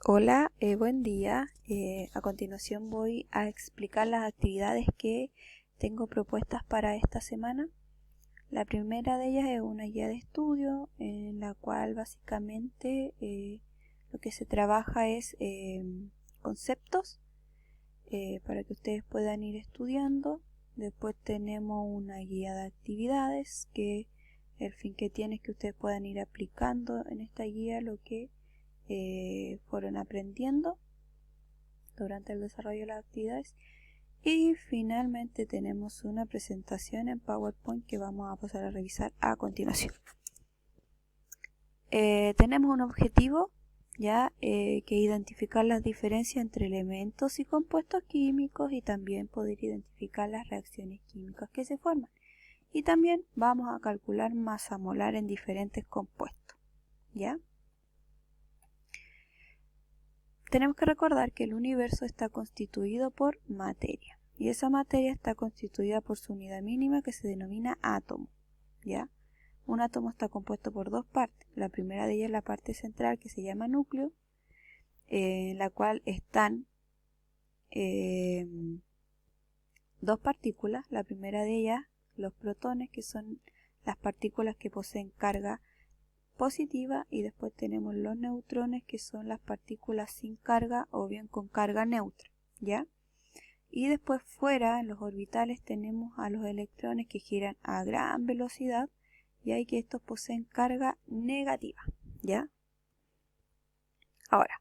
Hola, buen día. A continuación voy a explicar las actividades que tengo propuestas para esta semana. La primera de ellas es una guía de estudio en la cual básicamente lo que se trabaja es conceptos para que ustedes puedan ir estudiando. Después tenemos una guía de actividades que el fin que tiene es que ustedes puedan ir aplicando en esta guía lo que fueron aprendiendo durante el desarrollo de las actividades. Y finalmente tenemos una presentación en PowerPoint que vamos a pasar a revisar a continuación. Tenemos un objetivo que identificar las diferencias entre elementos y compuestos químicos y también poder identificar las reacciones químicas que se forman. Y también vamos a calcular masa molar en diferentes compuestos. Tenemos que recordar que el universo está constituido por materia y esa materia está constituida por su unidad mínima que se denomina átomo. Un átomo está compuesto por dos partes. La primera de ellas es la parte central que se llama núcleo, en la cual están dos partículas. La primera de ellas, los protones, que son las partículas que poseen carga positiva, y después tenemos los neutrones, que son las partículas sin carga o bien con carga neutra, y después fuera en los orbitales tenemos a los electrones que giran a gran velocidad y que estos poseen carga negativa. Ahora,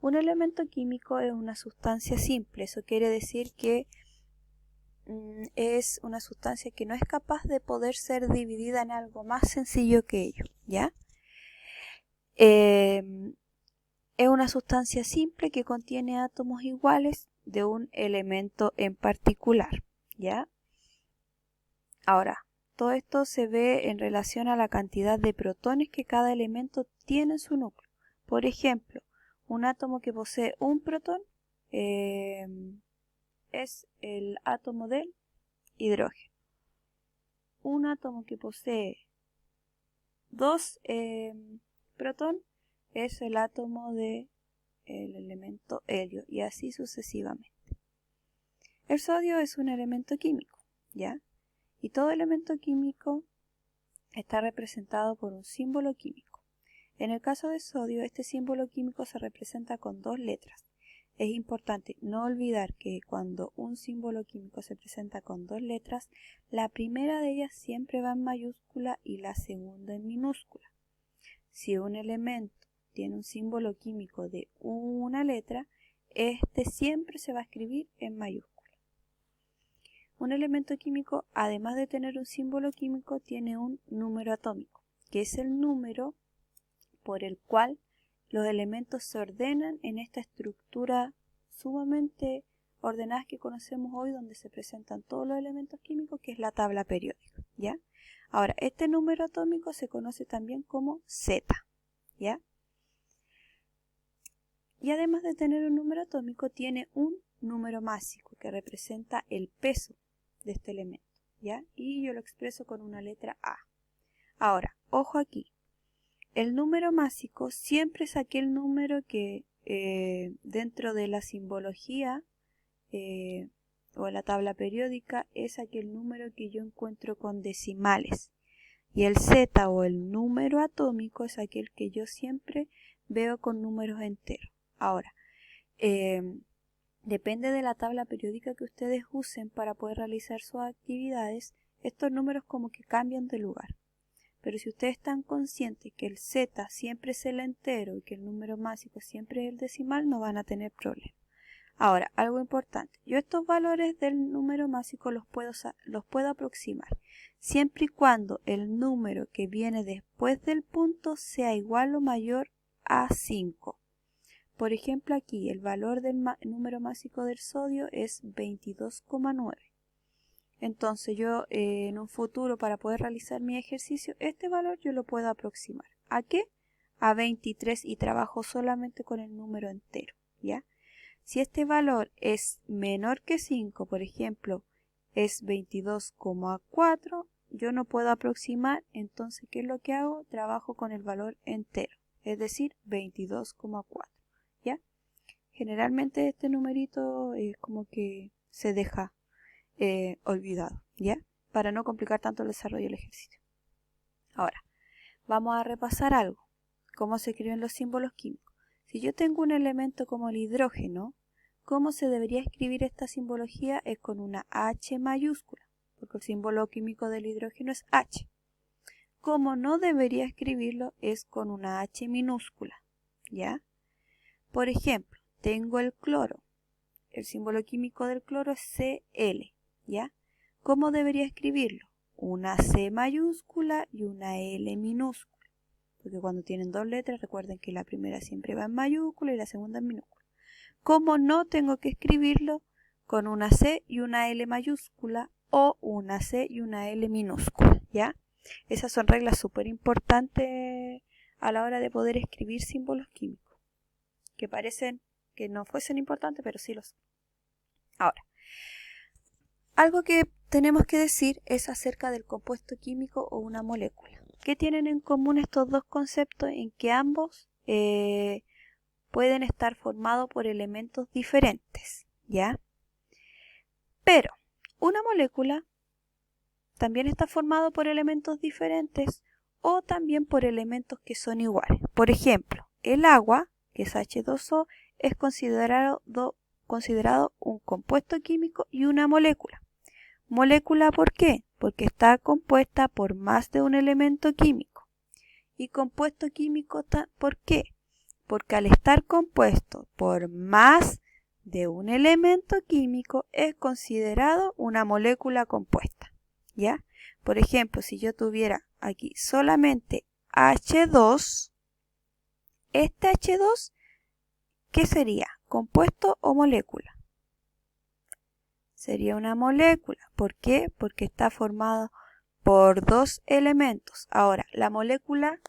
un elemento químico es una sustancia simple. Eso quiere decir que es una sustancia que no es capaz de poder ser dividida en algo más sencillo que ello, es una sustancia simple que contiene átomos iguales de un elemento en particular, Ahora, todo esto se ve en relación a la cantidad de protones que cada elemento tiene en su núcleo. Por ejemplo, un átomo que posee un protón es el átomo del hidrógeno. Un átomo que posee dos protones es el átomo del elemento helio, y así sucesivamente. El sodio es un elemento químico, y todo elemento químico está representado por un símbolo químico. En el caso de sodio, este símbolo químico se representa con dos letras. Es importante no olvidar que cuando un símbolo químico se presenta con dos letras, la primera de ellas siempre va en mayúscula y la segunda en minúscula. Si un elemento tiene un símbolo químico de una letra, este siempre se va a escribir en mayúscula. Un elemento químico, además de tener un símbolo químico, tiene un número atómico, que es el número por el cual los elementos se ordenan en esta estructura sumamente ordenada que conocemos hoy, donde se presentan todos los elementos químicos, que es la tabla periódica, Ahora, este número atómico se conoce también como Z, Y además de tener un número atómico, tiene un número másico que representa el peso de este elemento, Y yo lo expreso con una letra A. Ahora, ojo aquí. El número másico siempre es aquel número que dentro de la simbología o la tabla periódica es aquel número que yo encuentro con decimales. Y el Z o el número atómico es aquel que yo siempre veo con números enteros. Ahora, depende de la tabla periódica que ustedes usen para poder realizar sus actividades, estos números como que cambian de lugar. Pero si ustedes están conscientes que el Z siempre es el entero y que el número másico siempre es el decimal, no van a tener problema. Ahora, algo importante. Yo estos valores del número másico los puedo aproximar, siempre y cuando el número que viene después del punto sea igual o mayor a 5. Por ejemplo, aquí el valor del número másico del sodio es 22,9. Entonces yo en un futuro, para poder realizar mi ejercicio, este valor yo lo puedo aproximar. ¿A qué? A 23, y trabajo solamente con el número entero, Si este valor es menor que 5, por ejemplo, es 22,4, yo no puedo aproximar, entonces ¿qué es lo que hago? Trabajo con el valor entero, es decir, 22,4. ¿ya? Generalmente este numerito como que se deja olvidado, ¿ya? Para no complicar tanto el desarrollo del ejercicio. Ahora, vamos a repasar algo. ¿Cómo se escriben los símbolos químicos? Si yo tengo un elemento como el hidrógeno, ¿cómo se debería escribir esta simbología? Es con una H mayúscula, porque el símbolo químico del hidrógeno es H. Como no debería escribirlo es con una H minúscula, ¿ya? Por ejemplo, tengo el cloro. El símbolo químico del cloro es Cl, ¿ya? ¿Cómo debería escribirlo? Una C mayúscula y una L minúscula. Porque cuando tienen dos letras, recuerden que la primera siempre va en mayúscula y la segunda en minúscula. ¿Cómo no tengo que escribirlo? Con una C y una L mayúscula o una C y una L minúscula, ¿ya? Esas son reglas súper importantes a la hora de poder escribir símbolos químicos, que parecen que no fuesen importantes, pero sí lo son. Ahora, algo que tenemos que decir es acerca del compuesto químico o una molécula. ¿Qué tienen en común estos dos conceptos? En que ambos pueden estar formados por elementos diferentes, ¿ya? Pero una molécula también está formado por elementos diferentes o también por elementos que son iguales. Por ejemplo, el agua, que es H2O, es considerado un compuesto químico y una molécula. ¿Molécula por qué? Porque está compuesta por más de un elemento químico. ¿Y compuesto químico por qué? Porque al estar compuesto por más de un elemento químico es considerado una molécula compuesta, ¿ya? Por ejemplo, si yo tuviera aquí solamente H2, este H2, ¿qué sería? ¿Compuesto o molécula? Sería una molécula. ¿Por qué? Porque está formado por dos elementos. Ahora, la molécula,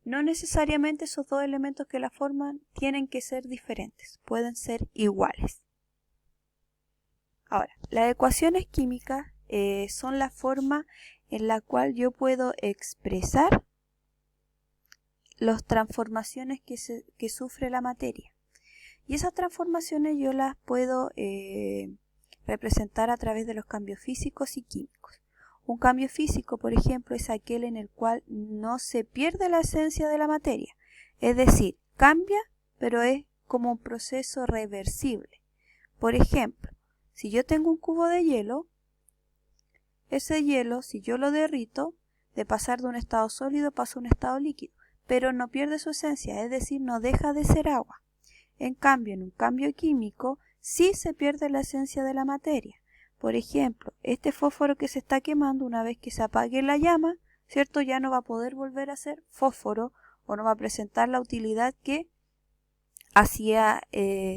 no necesariamente esos dos elementos que la forman tienen que ser diferentes, pueden ser iguales. Ahora, las ecuaciones químicas son la forma en la cual yo puedo expresar las transformaciones que sufre la materia. Y esas transformaciones yo las puedo representar a través de los cambios físicos y químicos. Un cambio físico, por ejemplo, es aquel en el cual no se pierde la esencia de la materia. Es decir, cambia, pero es como un proceso reversible. Por ejemplo, si yo tengo un cubo de hielo, ese hielo, si yo lo derrito, de pasar de un estado sólido pasa a un estado líquido, pero no pierde su esencia, es decir, no deja de ser agua. En cambio, en un cambio químico, sí se pierde la esencia de la materia. Por ejemplo, este fósforo que se está quemando, una vez que se apague la llama, ¿cierto? Ya no va a poder volver a ser fósforo o no va a presentar la utilidad que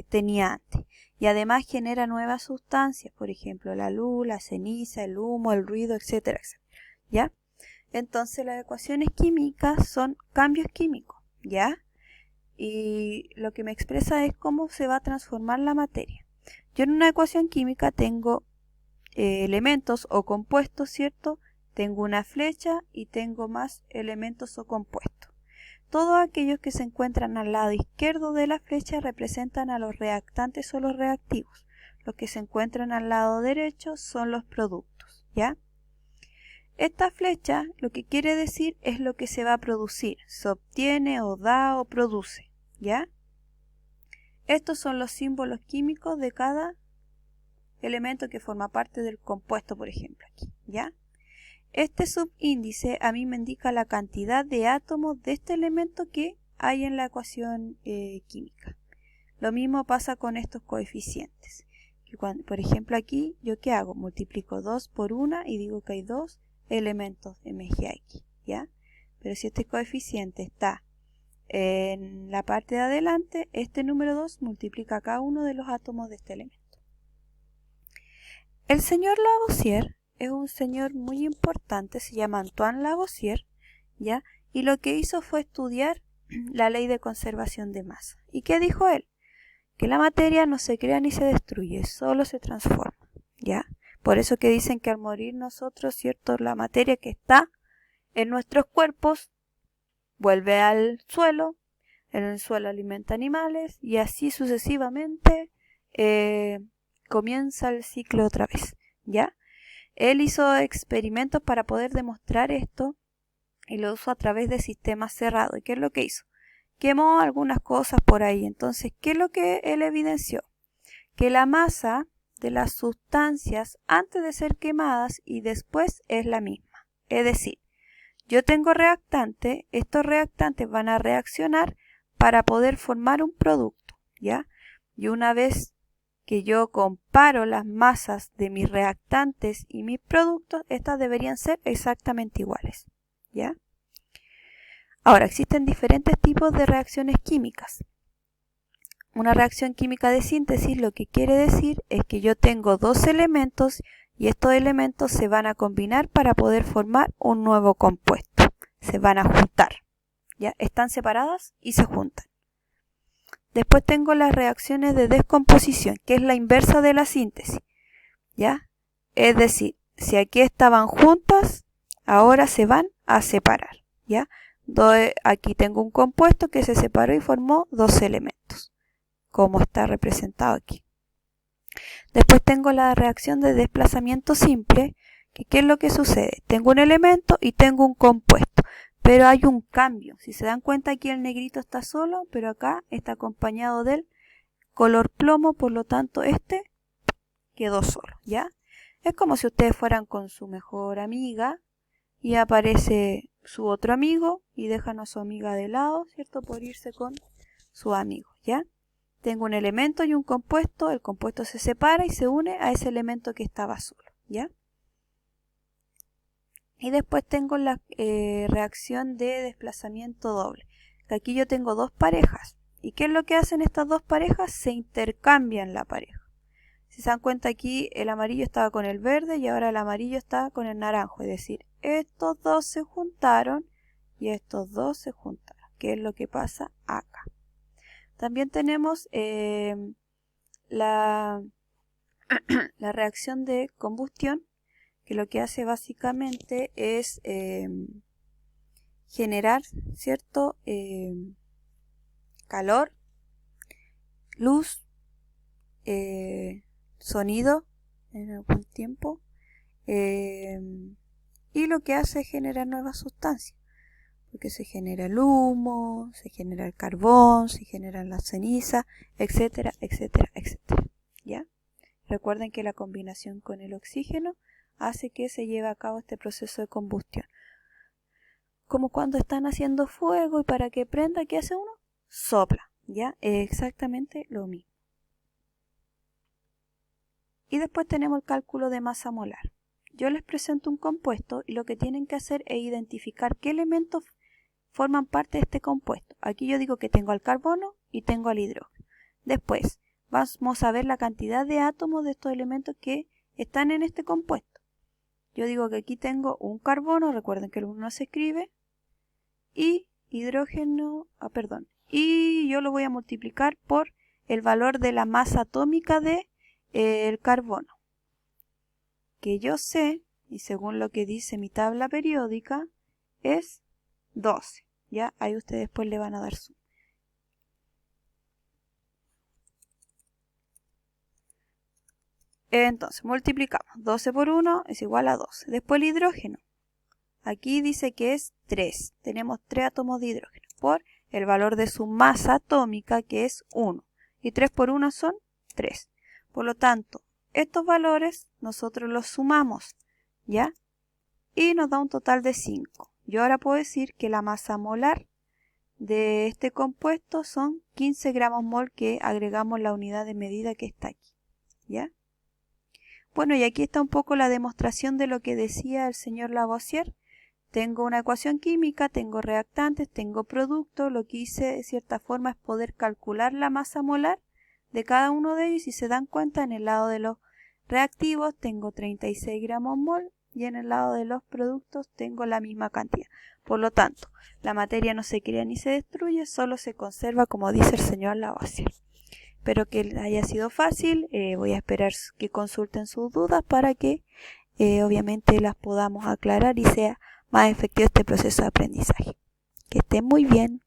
tenía antes. Y además genera nuevas sustancias, por ejemplo, la luz, la ceniza, el humo, el ruido, etcétera, etcétera. ¿Ya? Entonces las ecuaciones químicas son cambios químicos, ¿ya? Y lo que me expresa es cómo se va a transformar la materia. Yo en una ecuación química tengo elementos o compuestos, ¿cierto? Tengo una flecha y tengo más elementos o compuestos. Todos aquellos que se encuentran al lado izquierdo de la flecha representan a los reactantes o los reactivos. Los que se encuentran al lado derecho son los productos, ¿ya? Esta flecha lo que quiere decir es lo que se va a producir. Se obtiene o da o produce, ¿ya? Estos son los símbolos químicos de cada elemento que forma parte del compuesto, por ejemplo, aquí, ¿ya? Este subíndice a mí me indica la cantidad de átomos de este elemento que hay en la ecuación química. Lo mismo pasa con estos coeficientes. Por ejemplo, aquí, ¿yo qué hago? Multiplico 2 por 1 y digo que hay 2 elementos MgX, ¿ya? Pero si este coeficiente está en la parte de adelante, este número 2 multiplica cada uno de los átomos de este elemento. El señor Lavoisier es un señor muy importante, se llama Antoine Lavoisier, ¿ya? Y lo que hizo fue estudiar la ley de conservación de masa. ¿Y qué dijo él? Que la materia no se crea ni se destruye, solo se transforma, ¿ya? Por eso que dicen que al morir nosotros, ¿cierto? La materia que está en nuestros cuerpos vuelve al suelo, En el suelo alimenta animales y así sucesivamente comienza el ciclo otra vez, ¿ya? Él hizo experimentos para poder demostrar esto y lo usó a través de sistemas cerrados. ¿Y qué es lo que hizo? Quemó algunas cosas por ahí. Entonces, ¿qué es lo que él evidenció? Que la masa de las sustancias antes de ser quemadas y después es la misma. Es decir, yo tengo reactante, estos reactantes van a reaccionar para poder formar un producto, ¿ya? Y una vez que yo comparo las masas de mis reactantes y mis productos, estas deberían ser exactamente iguales, ¿ya? Ahora, existen diferentes tipos de reacciones químicas. Una reacción química de síntesis lo que quiere decir es que yo tengo dos elementos y estos elementos se van a combinar para poder formar un nuevo compuesto. Se van a juntar, ¿ya? Están separadas y se juntan. Después tengo las reacciones de descomposición, que es la inversa de la síntesis, ¿ya? Es decir, si aquí estaban juntas, ahora se van a separar, ¿ya? Aquí tengo un compuesto que se separó y formó dos elementos, como está representado aquí. Después tengo la reacción de desplazamiento simple, que ¿qué es lo que sucede? Tengo un elemento y tengo un compuesto, pero hay un cambio. Si se dan cuenta, aquí el negrito está solo, pero acá está acompañado del color plomo, por lo tanto este quedó solo, ¿ya? Es como si ustedes fueran con su mejor amiga y aparece su otro amigo y dejan a su amiga de lado, ¿cierto? Por irse con su amigo, ¿ya? Tengo un elemento y un compuesto, el compuesto se separa y se une a ese elemento que estaba solo, ¿ya? Y después tengo la reacción de desplazamiento doble. Aquí yo tengo dos parejas. ¿Y qué es lo que hacen estas dos parejas? Se intercambian la pareja. Si se dan cuenta, aquí el amarillo estaba con el verde y ahora el amarillo está con el naranjo. Es decir, estos dos se juntaron y estos dos se juntaron. ¿Qué es lo que pasa acá? También tenemos la reacción de combustión, que lo que hace básicamente es generar, ¿cierto? Calor, luz, sonido en algún tiempo, y lo que hace es generar nuevas sustancias, porque se genera el humo, se genera el carbón, se generan las cenizas, etcétera, etcétera, etcétera, ¿ya? Recuerden que la combinación con el oxígeno hace que se lleve a cabo este proceso de combustión. Como cuando están haciendo fuego y para que prenda, ¿qué hace uno? Sopla, ¿ya? Es exactamente lo mismo. Y después tenemos el cálculo de masa molar. Yo les presento un compuesto y lo que tienen que hacer es identificar qué elementos forman parte de este compuesto. Aquí yo digo que tengo al carbono y tengo al hidrógeno. Después vamos a ver la cantidad de átomos de estos elementos que están en este compuesto. Yo digo que aquí tengo un carbono, recuerden que el 1 se escribe, y hidrógeno, y yo lo voy a multiplicar por el valor de la masa atómica de el carbono, que yo sé, y según lo que dice mi tabla periódica, es 12, ¿ya? Ahí ustedes después le van a dar zoom. Entonces, multiplicamos. 12 por 1 es igual a 12. Después el hidrógeno. Aquí dice que es 3. Tenemos 3 átomos de hidrógeno por el valor de su masa atómica, que es 1. Y 3 por 1 son 3. Por lo tanto, estos valores nosotros los sumamos, ¿ya? Y nos da un total de 5. Yo ahora puedo decir que la masa molar de este compuesto son 15 gramos mol, que agregamos la unidad de medida que está aquí, ¿ya? Bueno, y aquí está un poco la demostración de lo que decía el señor Lavoisier. Tengo una ecuación química, tengo reactantes, tengo productos. Lo que hice de cierta forma es poder calcular la masa molar de cada uno de ellos. Y si se dan cuenta, en el lado de los reactivos tengo 36 gramos mol y en el lado de los productos tengo la misma cantidad. Por lo tanto, la materia no se crea ni se destruye, solo se conserva, como dice el señor Lavoisier. Espero que haya sido fácil. Voy a esperar que consulten sus dudas para que obviamente las podamos aclarar y sea más efectivo este proceso de aprendizaje. Que estén muy bien.